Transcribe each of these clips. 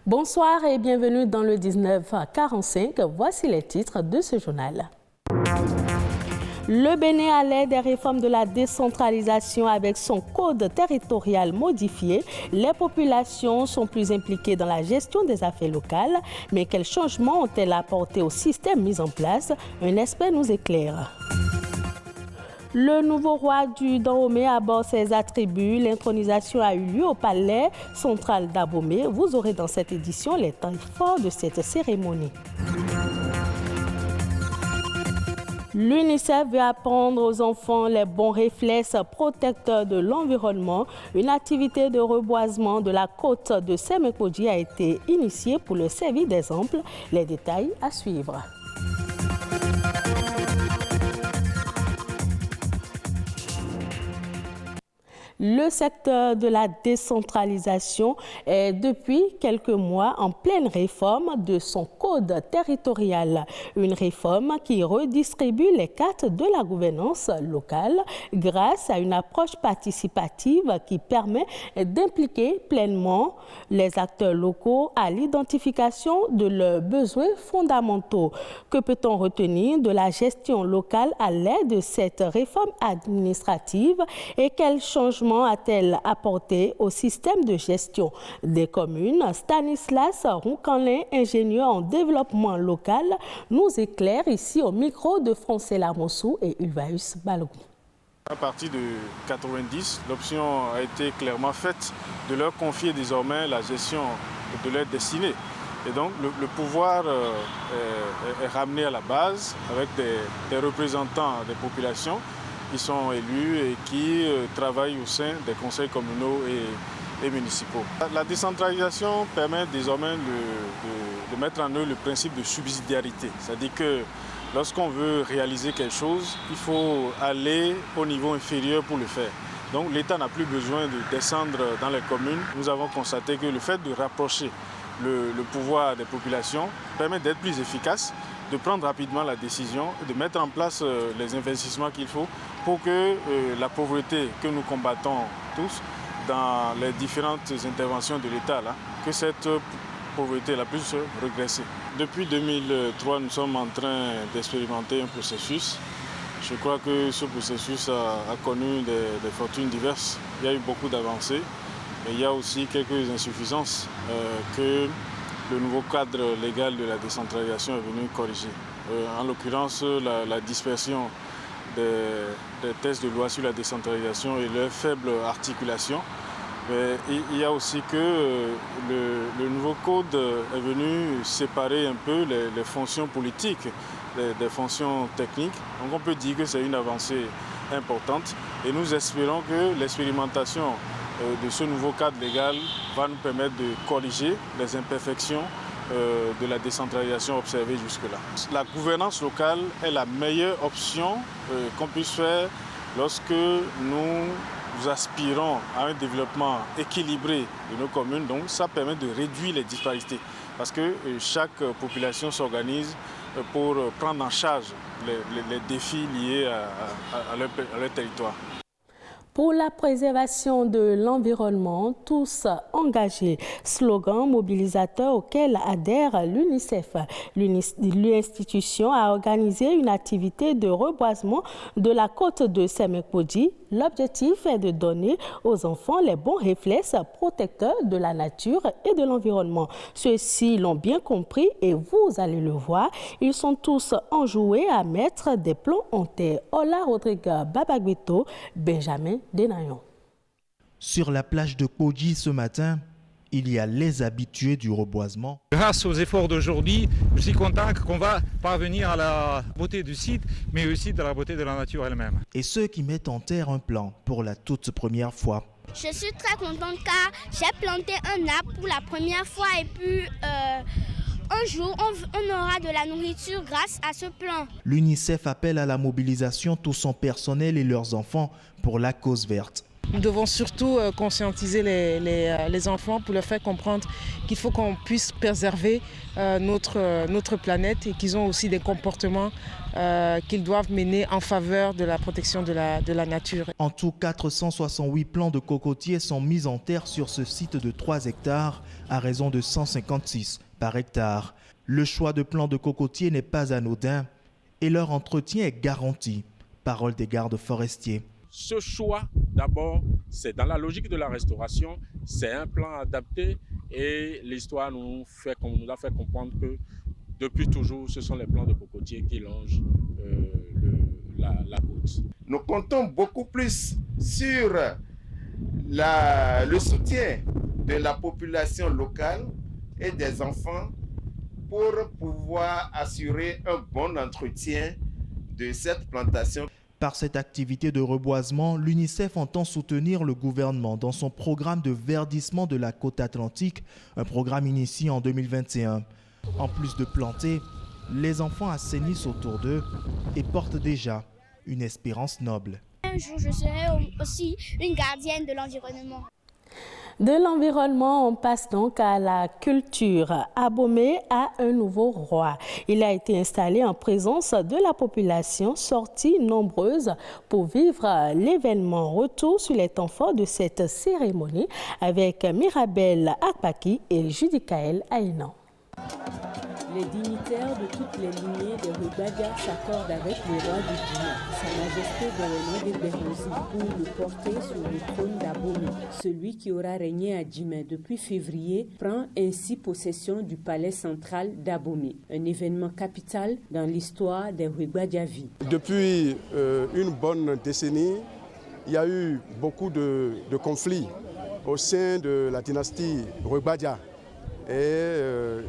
Bonsoir et bienvenue dans le 1945. Voici les titres de ce journal. Le Bénin à l'aide des réformes de la décentralisation avec son code territorial modifié. Les populations sont plus impliquées dans la gestion des affaires locales. Mais quels changements ont-elles apporté au système mis en place? Un expert nous éclaire. Le nouveau roi du Dahomey aborde ses attributs. L'intronisation a eu lieu au palais central d'Abomey. Vous aurez dans cette édition les temps forts de cette cérémonie. L'UNICEF veut apprendre aux enfants les bons réflexes protecteurs de l'environnement. Une activité de reboisement de la côte de Semekodji a été initiée pour le servir d'exemple. Les détails à suivre. Le secteur de la décentralisation est depuis quelques mois en pleine réforme de son code territorial. Une réforme qui redistribue les cartes de la gouvernance locale grâce à une approche participative qui permet d'impliquer pleinement les acteurs locaux à l'identification de leurs besoins fondamentaux. Que peut-on retenir de la gestion locale à l'aide de cette réforme administrative et quels changements a-t-elle apporté au système de gestion des communes? Stanislas Roucanlin, ingénieur en développement local, nous éclaire ici au micro de Francela Mossou et Ulvaeus Balogou. À partir de 90, l'option a été clairement faite de leur confier désormais la gestion de leur destinée. Et donc le pouvoir est ramené à la base avec des représentants des populations qui sont élus et qui travaillent au sein des conseils communaux et municipaux. La décentralisation permet désormais de mettre en œuvre le principe de subsidiarité. C'est-à-dire que lorsqu'on veut réaliser quelque chose, il faut aller au niveau inférieur pour le faire. Donc l'État n'a plus besoin de descendre dans les communes. Nous avons constaté que le fait de rapprocher le pouvoir des populations permet d'être plus efficace, de prendre rapidement la décision, de mettre en place les investissements qu'il faut pour que la pauvreté que nous combattons tous dans les différentes interventions de l'État, que cette pauvreté la puisse regresser. Depuis 2003, nous sommes en train d'expérimenter un processus. Je crois que ce processus a connu des fortunes diverses. Il y a eu beaucoup d'avancées, mais il y a aussi quelques insuffisances que le nouveau cadre légal de la décentralisation est venu corriger. En l'occurrence, la dispersion des textes de loi sur la décentralisation et leur faible articulation. Mais il y a aussi que le nouveau code est venu séparer un peu les fonctions politiques des fonctions techniques. Donc on peut dire que c'est une avancée importante et nous espérons que l'expérimentation de ce nouveau cadre légal va nous permettre de corriger les imperfections de la décentralisation observée jusque-là. La gouvernance locale est la meilleure option qu'on puisse faire lorsque nous aspirons à un développement équilibré de nos communes. Donc ça permet de réduire les disparités parce que chaque population s'organise pour prendre en charge les défis liés à leur territoire. Pour la préservation de l'environnement, tous engagés. Slogan mobilisateur auquel adhère l'UNICEF. L'institution a organisé une activité de reboisement de la côte de Semekodji. L'objectif est de donner aux enfants les bons réflexes protecteurs de la nature et de l'environnement. Ceux-ci l'ont bien compris et vous allez le voir. Ils sont tous enjoués à mettre des plombs en terre. Ola Rodrigue Babagbeto, Benjamin Denayon. Sur la plage de Kodji ce matin, il y a les habitués du reboisement. Grâce aux efforts d'aujourd'hui, je suis content qu'on va parvenir à la beauté du site, mais aussi de la beauté de la nature elle-même. Et ceux qui mettent en terre un plan pour la toute première fois. Je suis très contente car j'ai planté un arbre pour la première fois et puis un jour on aura de la nourriture grâce à ce plan. L'UNICEF appelle à la mobilisation tout son personnel et leurs enfants pour la cause verte. Nous devons surtout conscientiser les enfants pour leur faire comprendre qu'il faut qu'on puisse préserver notre planète et qu'ils ont aussi des comportements qu'ils doivent mener en faveur de la protection de la nature. En tout, 468 plants de cocotiers sont mis en terre sur ce site de 3 hectares à raison de 156 par hectare. Le choix de plants de cocotiers n'est pas anodin et leur entretien est garanti. Parole des gardes forestiers. Ce choix, d'abord, c'est dans la logique de la restauration, c'est un plan adapté et l'histoire nous a fait comprendre que depuis toujours, ce sont les plants de cocotiers qui longent la côte. Nous comptons beaucoup plus sur le soutien de la population locale et des enfants pour pouvoir assurer un bon entretien de cette plantation. Par cette activité de reboisement, l'UNICEF entend soutenir le gouvernement dans son programme de verdissement de la côte atlantique, un programme initié en 2021. En plus de planter, les enfants assainissent autour d'eux et portent déjà une espérance noble. Un jour, je serai aussi une gardienne de l'environnement. De l'environnement, on passe donc à la culture. Abomey a un nouveau roi. Il a été installé en présence de la population sortie nombreuse pour vivre l'événement. Retour sur les temps forts de cette cérémonie avec Mirabel Akpaki et Judicaël Aïnan. Les dignitaires de toutes les lignées des Rugbadia s'accordent avec le roi du Djima, Sa Majesté Deweno de Behozi, pour le porter sur le trône d'Abomey. Celui qui aura régné à Djima depuis février prend ainsi possession du palais central d'Abomey, un événement capital dans l'histoire des Rugbadia-vie. Depuis une bonne décennie, il y a eu beaucoup de conflits au sein de la dynastie Rugbadia. Et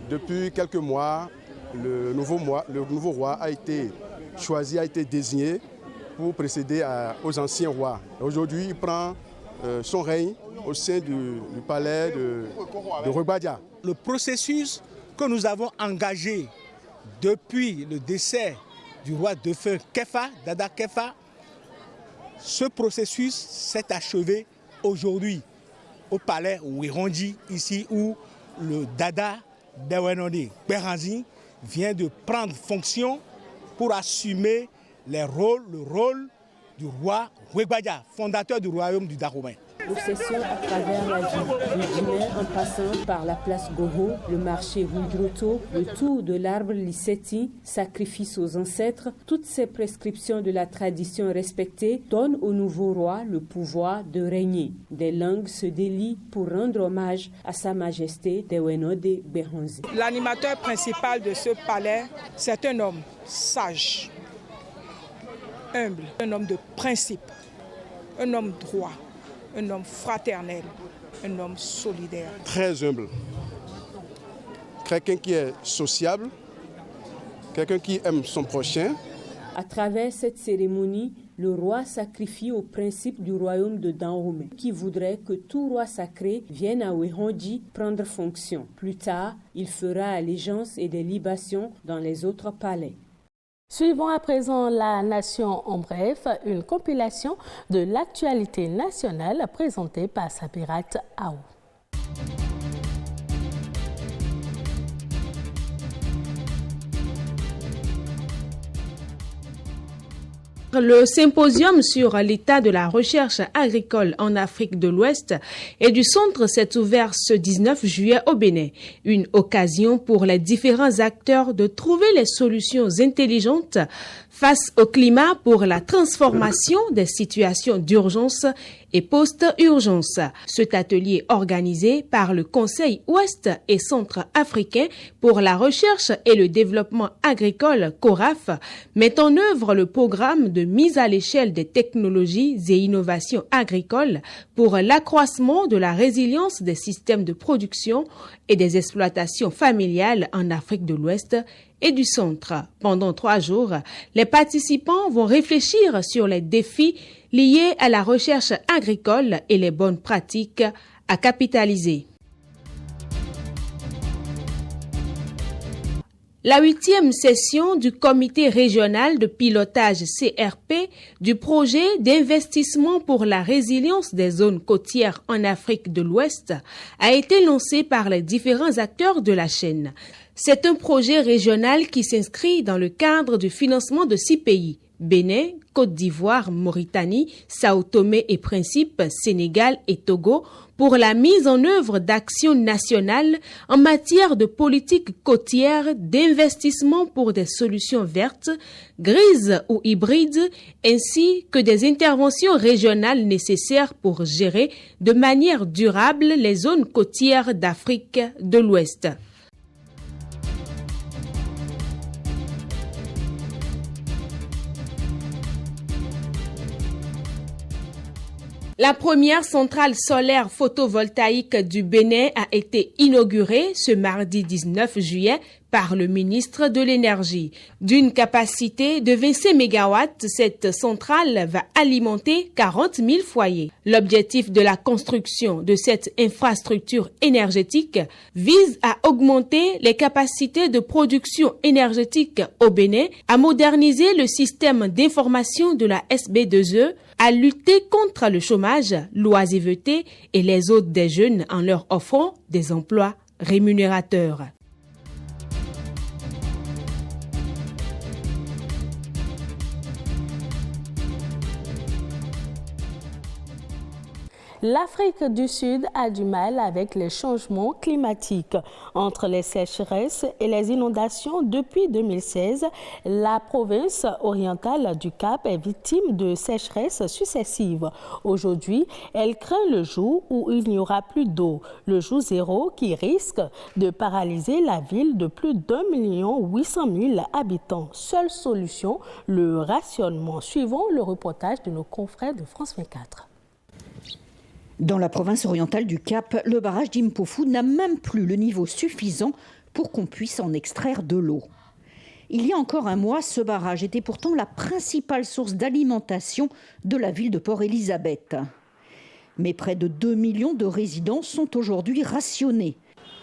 depuis quelques mois, le nouveau roi a été choisi, a été désigné pour précéder aux anciens rois. Aujourd'hui, il prend son règne au sein du palais de Rugbadia. Le processus que nous avons engagé depuis le décès du roi de feu Kefa, Dada Kefa, ce processus s'est achevé aujourd'hui au palais Wirondi, ici où le Dada Deweno de Behozi vient de prendre fonction pour assumer le rôle du roi Rugbadia, fondateur du royaume du Dahomey. Procession à travers la ville, du Djima en passant par la place Goho, le marché Rudroto, le tour de l'arbre Lisseti, sacrifice aux ancêtres, toutes ces prescriptions de la tradition respectée donnent au nouveau roi le pouvoir de régner. Des langues se délient pour rendre hommage à Sa Majesté Deweno de Behozi. L'animateur principal de ce palais, c'est un homme sage, humble, un homme de principe, un homme droit, un homme fraternel, un homme solidaire. Très humble. Quelqu'un qui est sociable, quelqu'un qui aime son prochain. À travers cette cérémonie, le roi sacrifie au principe du royaume de Dahomey, qui voudrait que tout roi sacré vienne à Wirondi prendre fonction. Plus tard, il fera allégeance et des libations dans les autres palais. Suivons à présent La Nation en bref, une compilation de l'actualité nationale présentée par Sabirat Aou. Le symposium sur l'état de la recherche agricole en Afrique de l'Ouest et du Centre s'est ouvert ce 19 juillet au Bénin. Une occasion pour les différents acteurs de trouver les solutions intelligentes face au climat pour la transformation des situations d'urgence et post-urgence. Cet atelier organisé par le Conseil Ouest et Centre africain pour la recherche et le développement agricole CORAF met en œuvre le programme de mise à l'échelle des technologies et innovations agricoles pour l'accroissement de la résilience des systèmes de production et des exploitations familiales en Afrique de l'Ouest et du Centre. Pendant 3 jours, les participants vont réfléchir sur les défis liés à la recherche agricole et les bonnes pratiques à capitaliser. La 8e session du comité régional de pilotage CRP du projet d'investissement pour la résilience des zones côtières en Afrique de l'Ouest a été lancée par les différents acteurs de la chaîne. C'est un projet régional qui s'inscrit dans le cadre du financement de 6 pays, Bénin, Côte d'Ivoire, Mauritanie, Sao Tomé et Principe, Sénégal et Togo, pour la mise en œuvre d'actions nationales en matière de politique côtière, d'investissement pour des solutions vertes, grises ou hybrides, ainsi que des interventions régionales nécessaires pour gérer de manière durable les zones côtières d'Afrique de l'Ouest. La première centrale solaire photovoltaïque du Bénin a été inaugurée ce mardi 19 juillet par le ministre de l'Énergie. D'une capacité de 25 MW, cette centrale va alimenter 40 000 foyers. L'objectif de la construction de cette infrastructure énergétique vise à augmenter les capacités de production énergétique au Bénin, à moderniser le système d'information de la SB2E, à lutter contre le chômage, l'oisiveté et les autres des jeunes en leur offrant des emplois rémunérateurs. L'Afrique du Sud a du mal avec les changements climatiques. Entre les sécheresses et les inondations depuis 2016, la province orientale du Cap est victime de sécheresses successives. Aujourd'hui, elle craint le jour où il n'y aura plus d'eau, le jour zéro qui risque de paralyser la ville de plus d'1 800 000 habitants. Seule solution, le rationnement. Suivons le reportage de nos confrères de France 24. Dans la province orientale du Cap, le barrage d'Impofu n'a même plus le niveau suffisant pour qu'on puisse en extraire de l'eau. Il y a encore un mois, ce barrage était pourtant la principale source d'alimentation de la ville de Port-Elizabeth. Mais près de 2 millions de résidents sont aujourd'hui rationnés.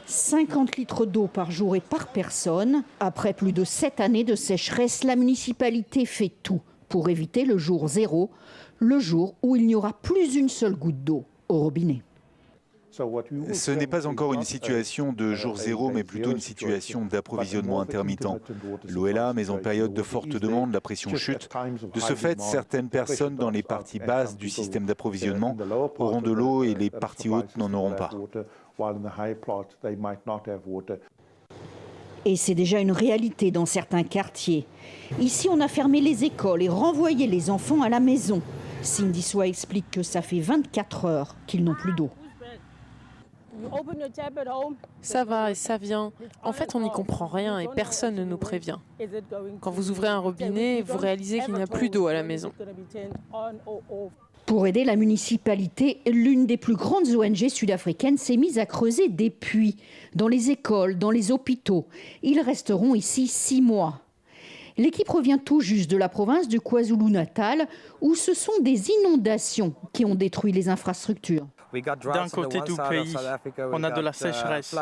50 litres d'eau par jour et par personne. Après plus de 7 années de sécheresse, la municipalité fait tout pour éviter le jour zéro, le jour où il n'y aura plus une seule goutte d'eau au robinet. Ce n'est pas encore une situation de jour zéro, mais plutôt une situation d'approvisionnement intermittent. L'eau est là, mais en période de forte demande, la pression chute. De ce fait, certaines personnes dans les parties basses du système d'approvisionnement auront de l'eau et les parties hautes n'en auront pas. Et c'est déjà une réalité dans certains quartiers. Ici, on a fermé les écoles et renvoyé les enfants à la maison. Cindy Soa explique que ça fait 24 heures qu'ils n'ont plus d'eau. Ça va et ça vient. En fait, on n'y comprend rien et personne ne nous prévient. Quand vous ouvrez un robinet, vous réalisez qu'il n'y a plus d'eau à la maison. Pour aider la municipalité, l'une des plus grandes ONG sud-africaines s'est mise à creuser des puits dans les écoles, dans les hôpitaux. Ils resteront ici 6 mois. L'équipe revient tout juste de la province du KwaZulu-Natal, où ce sont des inondations qui ont détruit les infrastructures. D'un côté du pays, on a de la sécheresse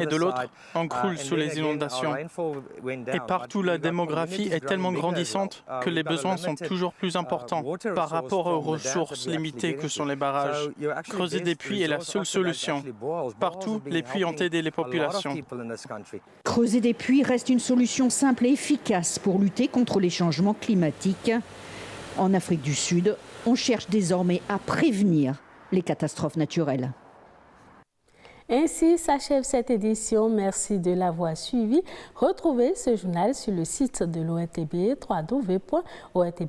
et de l'autre, on croule sous les inondations. Et partout, la démographie est tellement grandissante que les besoins sont toujours plus importants par rapport aux ressources limitées que sont les barrages. Creuser des puits est la seule solution. Partout, les puits ont aidé les populations. Creuser des puits reste une solution simple et efficace pour lutter contre les changements climatiques. En Afrique du Sud, on cherche désormais à prévenir les catastrophes naturelles. Ainsi s'achève cette édition. Merci de l'avoir suivi. Retrouvez ce journal sur le site de l'ORTB, www.ortb.pj.